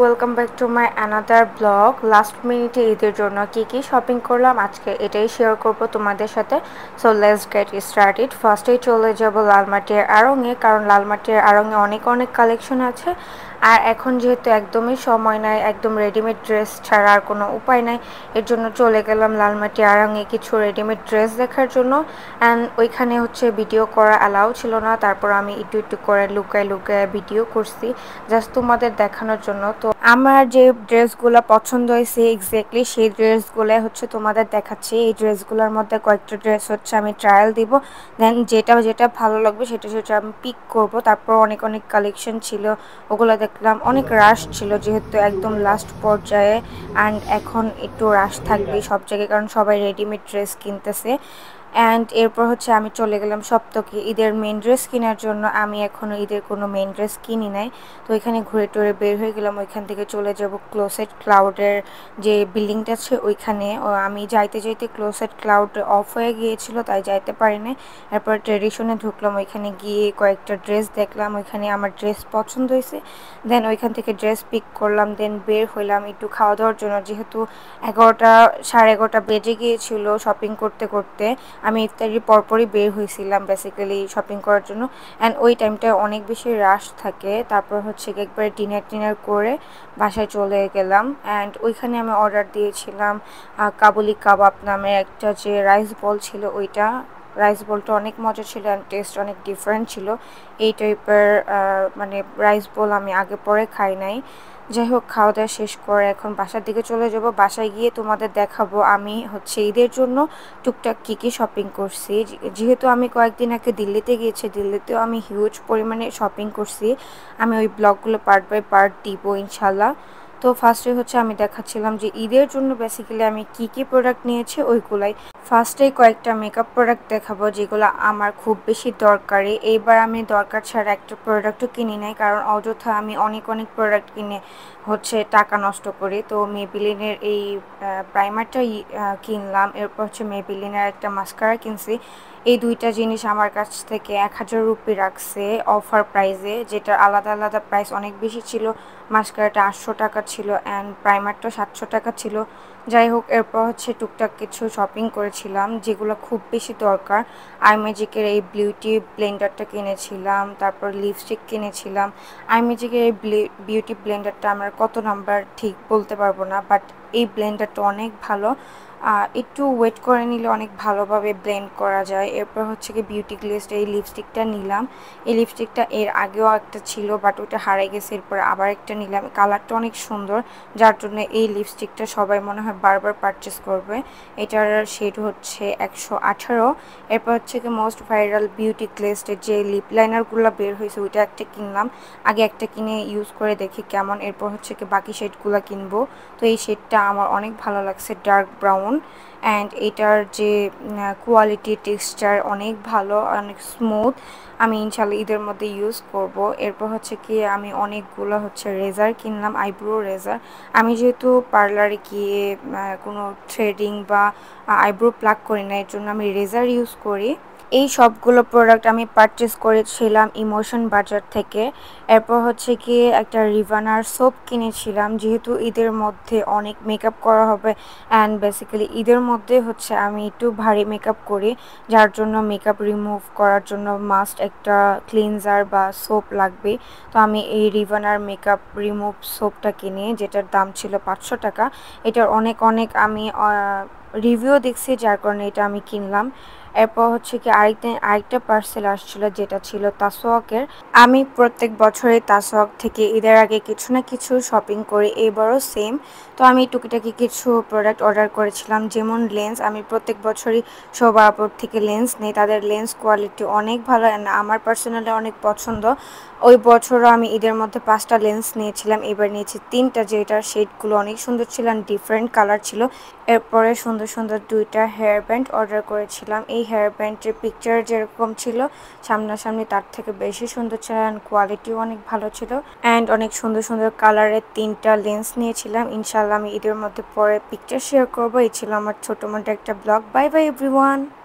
Welcome back to my another blog. Last মিনিটে ঈদের জন্য কী শপিং করলাম আজকে এটাই শেয়ার করব তোমাদের সাথে। So let's get started. ফার্স্টেই চলে যাব লালমাটিয়ার আড়ংয়ে, কারণ লালমাটিয়ার আড়ংয়ে অনেক কালেকশন আছে। আর এখন যেহেতু একদমই সময় নাই, একদম রেডিমেড ড্রেস ছাড়া আর কোনো উপায় নাই, এর জন্য চলে গেলাম লালমাটিয়া আড়ংয়ে কিছু রেডিমেড ড্রেস দেখার জন্য। অ্যান্ড ওইখানে ভিডিও করা অ্যালাউ ছিল না, তারপর আমি একটু করে লুকায় ভিডিও করছি জাস্ট তোমাদের দেখানোর জন্য। তো আমার যে ড্রেসগুলো পছন্দ হয়েছে এক্স্যাক্টলি সেই ড্রেসগুলো তোমাদের দেখাচ্ছি। এই ড্রেসগুলোর মধ্যে কয়েকটা ড্রেস আমি ট্রায়াল দিব, দেন যেটা ভালো লাগবে সেটা আমি পিক করব। তারপর অনেক কালেকশন ছিল, ওগুলো দেখলাম। অনেক রাশ ছিল যেহেতু একদম লাস্ট পর্যায়ে, অ্যান্ড এখন একটু রাশ থাকবে সব জায়গায়, কারণ সবাই রেডিমেড ড্রেস কিনতেছে। অ্যান্ড এরপর আমি চলে গেলাম সপ্তকে ঈদের মেন ড্রেস কেনার জন্য। আমি এখনও ঈদের কোনো মেন ড্রেস কিনি নাই, তো এখানে ঘুরে টুরে বের হয়ে গেলাম। ওইখান থেকে চলে যাব ক্লোসেট ক্লাউডের যে বিল্ডিংটা আছে ওইখানে। আমি যাইতে ক্লোসেট ক্লাউড অফ হয়ে গিয়েছিল, তাই যাইতে পারিনি। এরপর ট্রেডিশনে ঢুকলাম, ওইখানে গিয়ে কয়েকটা ড্রেস দেখলাম, ওইখানে আমার ড্রেস পছন্দ হয়েছে। দেন ওইখান থেকে ড্রেস পিক করলাম, দেন বের হইলাম একটু খাওয়া দাওয়ার জন্য, যেহেতু 11টা 11:30 বেজে গিয়েছিল শপিং করতে করতে। আমি ইফতারির পরপরই বের হয়েছিলাম বেসিক্যালি শপিং করার জন্য, অ্যান্ড ওই টাইমটায় অনেক বেশি রাশ থাকে। তারপর একবারে ডিনার করে বাসায় চলে গেলাম। অ্যান্ড ওইখানে আমি অর্ডার দিয়েছিলাম কাবুলি কাবাব নামে একটা যে রাইস বল ছিল, ওইটা রাইস বলটা অনেক মজা ছিল অ্যান্ড টেস্ট অনেক ডিফারেন্ট ছিল। এই টাইপের মানে রাইস বল আমি আগে পরে খাই নাই। যাই হোক, খাওয়া দাওয়া শেষ করে এখন বাসার দিকে চলে যাব। বাসায় গিয়ে তোমাদের দেখাবো আমি ঈদের জন্য টুকটাক কী শপিং করছি। যেহেতু আমি কয়েকদিন আগে দিল্লিতে গিয়েছি, দিল্লিতেও আমি হিউজ পরিমাণে শপিং করছি। আমি ওই ব্লগগুলো পার্ট বাই পার্ট দিব ইনশাল্লাহ। তো ফার্স্টে আমি দেখাচ্ছিলাম যে ঈদের জন্য বেসিক্যালি আমি কী প্রোডাক্ট নিয়েছি ওইগুলাই। ফার্স্টেই কয়েকটা মেকআপ প্রোডাক্ট দেখাবো যেগুলো আমার খুব বেশি দরকারি। এইবার আমি দরকার ছাড়া একটা প্রোডাক্টও কিনি নাই, কারণ অযথা আমি অনেক প্রোডাক্ট কিনে টাকা নষ্ট করি। তো মেবিলিনের এই প্রাইমারটাই কিনলাম, এরপর মেবিলিনের একটা মাস্কারা কিনছি। এই দুইটা জিনিস আমার কাছ থেকে 1000 রুপি রাখছে অফার প্রাইসে, যেটা আলাদা প্রাইস অনেক বেশি ছিল। মাস্কারাটা 800 টাকা ছিল অ্যান্ড প্রাইমারটা 700 টাকা ছিল। যাই হোক, এরপর টুকটাক কিছু শপিং করেছিলাম যেগুলো খুব বেশি দরকার। আইম্যাজিকের এই বিউটি ব্লেন্ডারটা কিনেছিলাম, তারপর লিপস্টিক কিনেছিলাম। আইম্যাজিকের এই বিউটি ব্লেন্ডারটা আমার কত নাম্বার ঠিক বলতে পারবো না, বাট এই ব্লেন্ডারটা অনেক ভালো। একটু ওয়েট করে নিলে অনেক ভালোভাবে ব্লেন্ড করা যায়। এরপর কি বিউটি গ্লিস্ট এই লিপস্টিকটা নিলাম। এই লিপস্টিকটা এর আগেও একটা ছিল, বাট ওটা হারিয়ে গেছে, এরপর আবার একটা নিলাম। কালারটা অনেক সুন্দর, যার জন্য এই লিপস্টিকটা সবাই মনে হয় বারবার পারচেস করবে। এটার শেড 118। এরপর কি মোস্ট ভাইরাল বিউটি গ্লিস্টের যে লিপ লাইনারগুলো বের হয়েছে ওইটা একটা কিনলাম। আগে একটা কিনে ইউজ করে দেখি কেমন, এরপর কি বাকি শেডগুলো কিনবো। তো এই শেডটা আমার অনেক ভালো লাগছে, ডার্ক ব্রাউন। অ্যান্ড এটার যে কোয়ালিটি টেক্সচার অনেক ভালো, অনেক স্মুথ। আমি ইনশাল্লাহ ঈদের মধ্যে ইউজ করব। এরপর কি আমি অনেকগুলো রেজার কিনলাম, আইব্রো রেজার। আমি যেহেতু পার্লারে গিয়ে কোনো থ্রেডিং বা আইব্রো প্লাক করি না, এর জন্য আমি রেজার ইউজ করি। এই সবগুলো প্রোডাক্ট আমি পারচেস করেছিলাম ইমোশন বাজার থেকে। এরপর কি একটা রিভানার সোপ কিনেছিলাম, যেহেতু ঈদের মধ্যে অনেক মেকআপ করা হবে অ্যান্ড বেসিক্যালি ঈদের মধ্যে আমি একটু ভারী মেকআপ করি, যার জন্য মেকআপ রিমুভ করার জন্য মাস্ট একটা ক্লিনজার বা সোপ লাগবে। তো আমি এই রিভানার মেকআপ রিমুভ সোপটা কিনি, যেটার দাম ছিল 500 টাকা। এটার অনেক আমি রিভিউ দেখছি, যার কারণে এটা আমি কিনলাম। এরপর কি আরেকটা পার্সেল আসছিল, যেটা ছিল তাসওয়াকের। আমি প্রত্যেক বছরে তাসওয়াক থেকে ঈদের আগে কিছু না কিছু শপিং করি, এবারও সেম। তো আমি টুকিটাকি কিছু প্রোডাক্ট অর্ডার করেছিলাম, যেমন লেন্স। আমি প্রত্যেক বছরই শোভা আপুর থেকে লেন্স নেই, তাদের লেন্স কোয়ালিটি অনেক ভালো অ্যান্ড আমার পার্সোনালি অনেক পছন্দ। ওই বছরও আমি ঈদের মধ্যে 5টা লেন্স নিয়েছিলাম, এবার নিয়েছি 3টা, যেটার শেডগুলো অনেক সুন্দর ছিল অ্যান্ড ডিফারেন্ট কালার ছিল। এরপরে সুন্দর 2টা হেয়ার ব্যান্ড অর্ডার করেছিলাম। এই হেয়ার ব্যান্ডের পিকচার যেরকম ছিল সামনাসামনি তার থেকে বেশি সুন্দর ছিল অ্যান্ড কোয়ালিটিও অনেক ভালো ছিল। অ্যান্ড অনেক সুন্দর কালারের 3টা লেন্স নিয়েছিলাম। ইনশাল্লাহ আমি ঈদের মধ্যে পরে পিকচার শেয়ার করবো। এই ছিল আমার ছোটো মোটো একটা ব্লগ। Bye bye everyone.